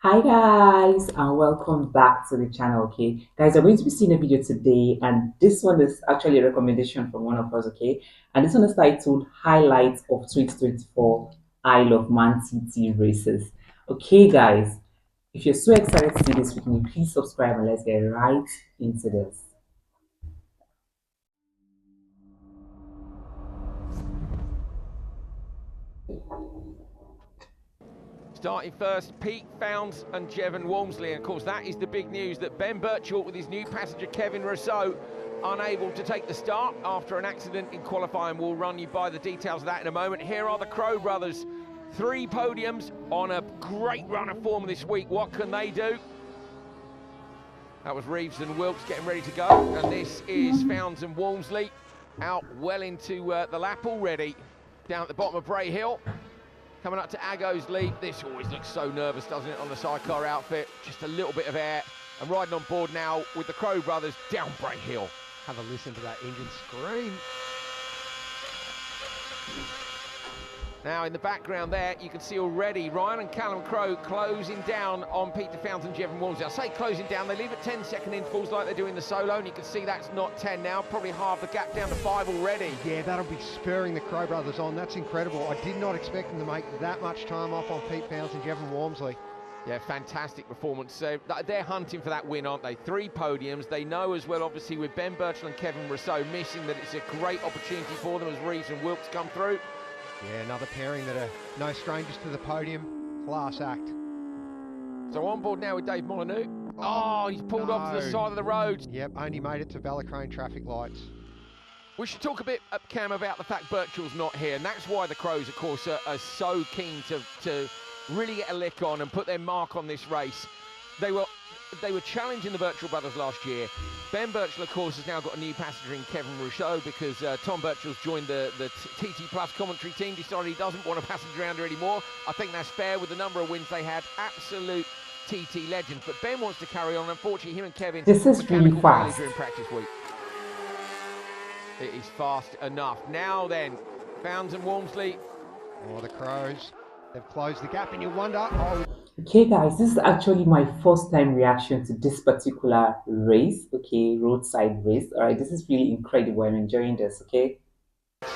Hi guys and welcome back to the channel. Okay guys, we're going to be seeing a video today, and this one is actually a recommendation from one of us. Okay, and this one is titled highlights of 2024 Isle of Man TT races. Okay guys, if you're so excited to see this with me, please subscribe and let's get right into this. Starting first, Pete Founds and Jevon Walmsley. And of course, that is the big news that Ben Birchall with his new passenger Kevin Rousseau unable to take the start after an accident in qualifying. We'll run you by the details of that in a moment. Here are the Crow brothers. 3 podiums on a great run of form this week. What can they do? That was Reeves and Wilkes getting ready to go. And this is Founds and Walmsley out well into the lap already. Down at the bottom of Bray Hill. Coming up to Ago's lead. This always looks so nervous, doesn't it, on the Sidecar outfit? Just a little bit of air. And riding on board now with the Crow brothers down Bray Hill. Have a listen to that engine scream. Now in the background there, you can see already Ryan and Callum Crow closing down on Peter Founds and Jevon Walmsley. I say closing down, they leave at 10-second intervals like they do in the solo, and you can see that's not 10 now, probably half the gap down to 5 already. Yeah, that'll be spurring the Crow brothers on. That's incredible. I did not expect them to make that much time off on Pete Founds and Jevon Walmsley. Yeah, fantastic performance. They're hunting for that win, aren't they? 3 podiums. They know as well, obviously, with Ben Birchall and Kevin Rousseau missing, that it's a great opportunity for them as Reeves and Wilkes come through. Yeah, another pairing that are no strangers to the podium. Class act. So on board now with Dave Molyneux. Oh, he's pulled off to the side of the road. Yep, only made it to Ballacrane traffic lights. We should talk a bit, Cam, about the fact Birchall's not here, and that's why the Crows, of course, are so keen to really get a lick on and put their mark on this race. They were challenging the Birchall brothers last year. Ben Birchall, of course, has now got a new passenger in Kevin Rousseau because Tom Birchall's joined the TT Plus commentary team, decided he doesn't want a passenger around here anymore. I think that's fair with the number of wins they had. Absolute TT legends. But Ben wants to carry on. Unfortunately, him and Kevin, This is really fast. during practice week. It is fast enough. Now then, Founds and Walmsley. Oh, the Crows. They've closed the gap, and you wonder, oh, Okay guys, this is actually my first time reaction to this particular race. Okay, roadside race. All right, this is really incredible. I'm enjoying this. Okay.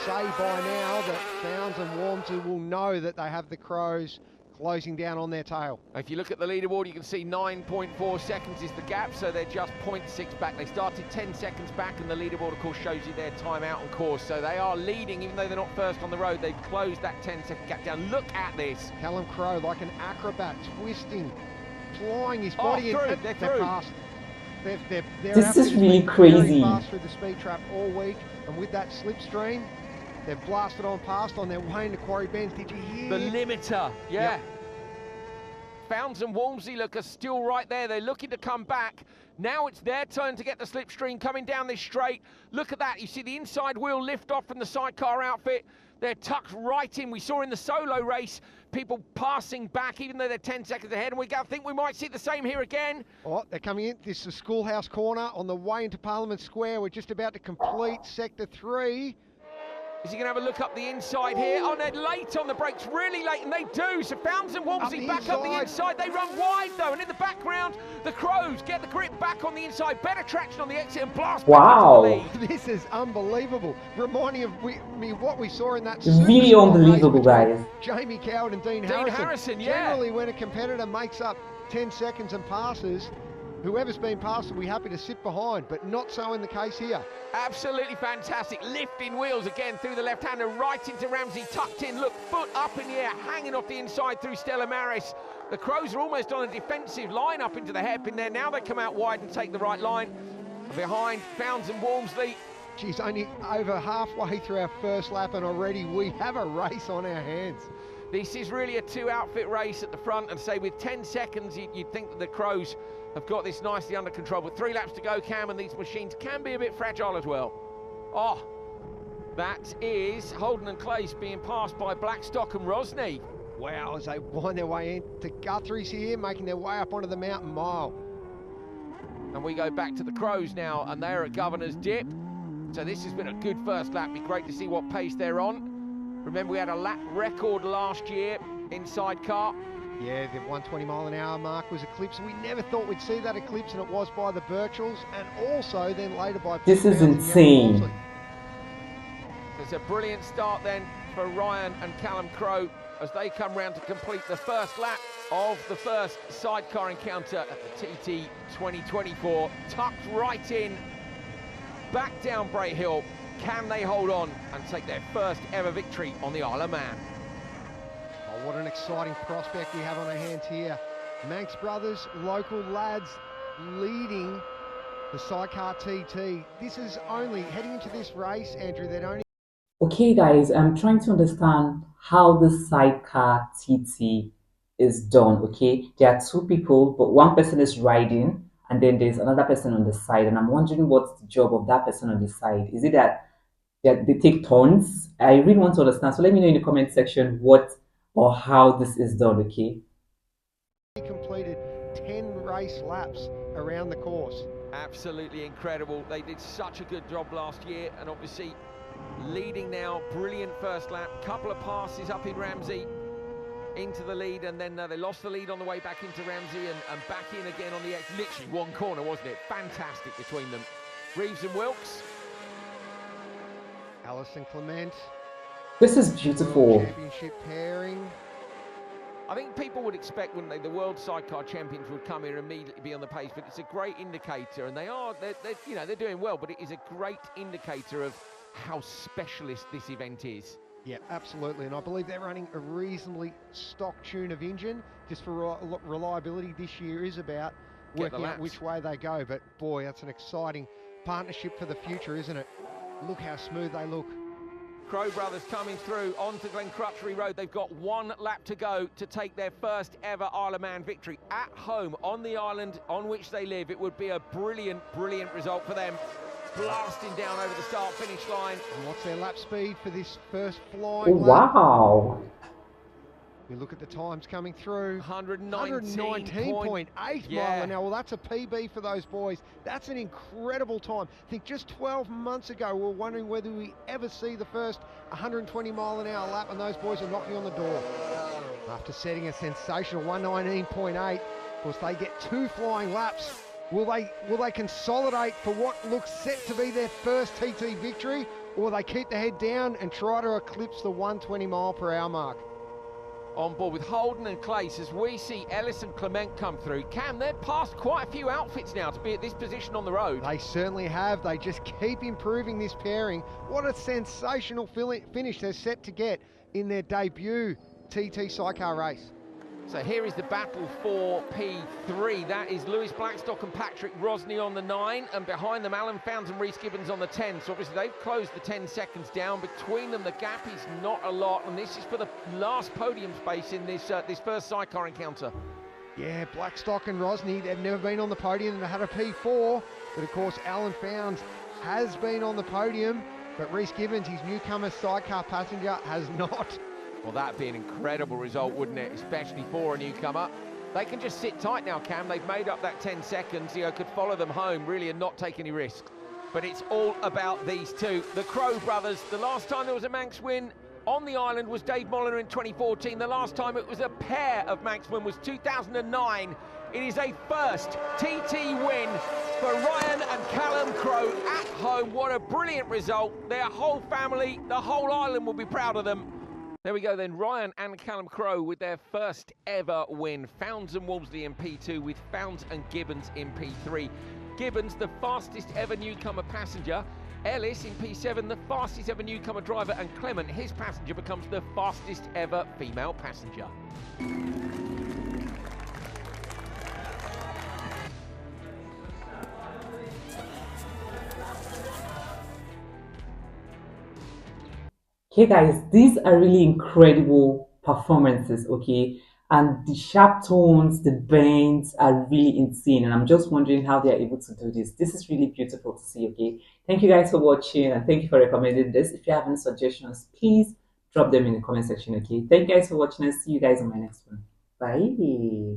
say by now that Founds and Walmsley will know that they have the Crows closing down on their tail. If you look at the leaderboard, you can see 9.4 seconds is the gap, so they're just 0.6 back. They started 10 seconds back, and the leaderboard, of course, shows you their time out on course. So they are leading, even though they're not first on the road. They've closed that 10-second gap down. Look at this. Callum Crow, like an acrobat, twisting, flying his body through. in. They're They're through. past. They're This is absolutely really been crazy. Very fast through the speed trap all week, and with that slipstream, they've blasted on past on their way into Quarry Bends. Did you hear? The limiter, yeah. Yep. Founds and Walmsley are still right there. They're looking to come back. Now it's their turn to get the slipstream coming down this straight. Look at that. You see the inside wheel lift off from the Sidecar outfit. They're tucked right in. We saw in the solo race people passing back, even though they're 10 seconds ahead. And we think we might see the same here again. Oh, they're coming in. This is Schoolhouse Corner on the way into Parliament Square. We're just about to complete Sector 3. Is he going to have a look up the inside here? Oh, they're late on the brakes, really late, and they do. So Founds and Walmsley back up the inside. They run wide, though, and in the background, the Crows get the grip back on the inside. Better traction on the exit and blast Wow. back into the lead. This is unbelievable. Reminding me of what we saw in that Really Supersport unbelievable, race between guys. Jamie Coward and Dean Harrison. Yeah. Generally, when a competitor makes up 10 seconds and passes, whoever's been passed will be happy to sit behind, but not so in the case here. Absolutely fantastic. Lifting wheels again through the left-hander, right into Ramsey, tucked in. Look, foot up in the air, hanging off the inside through Stella Maris. The Crows are almost on a defensive line up into the hairpin there. Now they come out wide and take the right line. Behind, Founds and Walmsley. She's only over halfway through our first lap, and already we have a race on our hands. This is really a two-outfit race at the front, and say with 10 seconds, you'd think that the Crows have got this nicely under control. But 3 laps to go, Cam, and these machines can be a bit fragile as well. Oh, that is Holden and Clace being passed by Blackstock and Rosny. Wow, as they wind their way into Guthrie's here, making their way up onto the mountain mile. And we go back to the Crows now, and they're at Governor's Dip. So this has been a good first lap. Be great to see what pace they're on. Remember, we had a lap record last year in Sidecar. Yeah, the 120-mile-an-hour mark was eclipsed. We never thought we'd see that eclipse, and it was by the Birchells, and also then later by This Pete is Founds and Jevon Walmsley. insane. So it's a brilliant start then for Ryan and Callum Crowe as they come round to complete the first lap of the first sidecar encounter at the TT 2024. Tucked right in, back down Bray Hill. Can they hold on and take their first ever victory on the Isle of Man? Oh, what an exciting prospect we have on our hands here. Manx brothers, local lads, leading the Sidecar TT. This is only, heading into this race, Andrew, they'd only... Okay, guys, I'm trying to understand how the sidecar TT is done. Okay, there are two people, but one person is riding, and then there's another person on the side. And I'm wondering what's the job of that person on the side. Is it that they take turns? I really want to understand. So let me know in the comment section what or how this is done. Okay. completed 10 race laps around the course. Absolutely incredible. They did such a good job last year, and obviously leading now. Brilliant first lap. Couple of passes up in Ramsey into the lead, and then they lost the lead on the way back into Ramsey and back in again on the X. Literally one corner, wasn't it? Fantastic between them. Reeves and Wilkes. Alison Clement. This is World beautiful. Championship pairing. I think people would expect, wouldn't they, the World Sidecar Champions would come here and immediately be on the pace, but it's a great indicator, and they're doing well, but it is a great indicator of how specialist this event is. Yeah, absolutely, and I believe they're running a reasonably stock tune of engine, just for reliability this year is about working out which way they go, but boy, that's an exciting partnership for the future, isn't it? Look how smooth they look. Crowe brothers coming through onto Glen Crutchery Road. They've got one lap to go to take their first ever Isle of Man victory at home on the island on which they live. It would be a brilliant, brilliant result for them. Blasting down over the start-finish line. And what's their lap speed for this first Oh, flying lap? wow. We look at the times coming through. 119.8 mile an hour. Well, that's a PB for those boys. That's an incredible time. I think just 12 months ago, we were wondering whether we ever see the first 120-mile-an-hour lap, and those boys are knocking on the door. After setting a sensational 119.8, of course, they get two flying laps. Will they consolidate for what looks set to be their first TT victory, or will they keep the head down and try to eclipse the 120-mile-per-hour mark? On board with Holden and Clace as we see Ellis and Clement come through. Cam, they're past quite a few outfits now to be at this position on the road. They certainly have. They just keep improving this pairing. What a sensational finish they're set to get in their debut TT Sidecar race. So here is the battle for P3. That is Lewis Blackstock and Patrick Rosney on the 9, and behind them Alan Founds and Rhys Gibbons on the 10. So obviously they've closed the 10 seconds down. Between them the gap is not a lot, and this is for the last podium space in this first sidecar encounter. Yeah, Blackstock and Rosney, they've never been on the podium and they had a P4, but of course Alan Founds has been on the podium, but Rhys Gibbons, his newcomer sidecar passenger, has not. Well, that'd be an incredible result, wouldn't it? Especially for a newcomer. They can just sit tight now, Cam. They've made up that 10 seconds. Could follow them home, really, and not take any risk. But it's all about these two. The Crowe brothers, the last time there was a Manx win on the island was Dave Molyneux in 2014. The last time it was a pair of Manx win was 2009. It is a first TT win for Ryan and Callum Crowe at home. What a brilliant result. Their whole family, the whole island will be proud of them. There we go then, Ryan and Callum Crowe with their first ever win. Founds and Walmsley in P2 with Founds and Gibbons in P3. Gibbons, the fastest ever newcomer passenger. Ellis in P7, the fastest ever newcomer driver. And Clement, his passenger, becomes the fastest ever female passenger. Okay, guys, these are really incredible performances, okay? And the sharp tones, the bends are really insane. And I'm just wondering how they are able to do this. This is really beautiful to see, okay? Thank you guys for watching, and thank you for recommending this. If you have any suggestions, please drop them in the comment section, okay? Thank you guys for watching, and see you guys on my next one. Bye.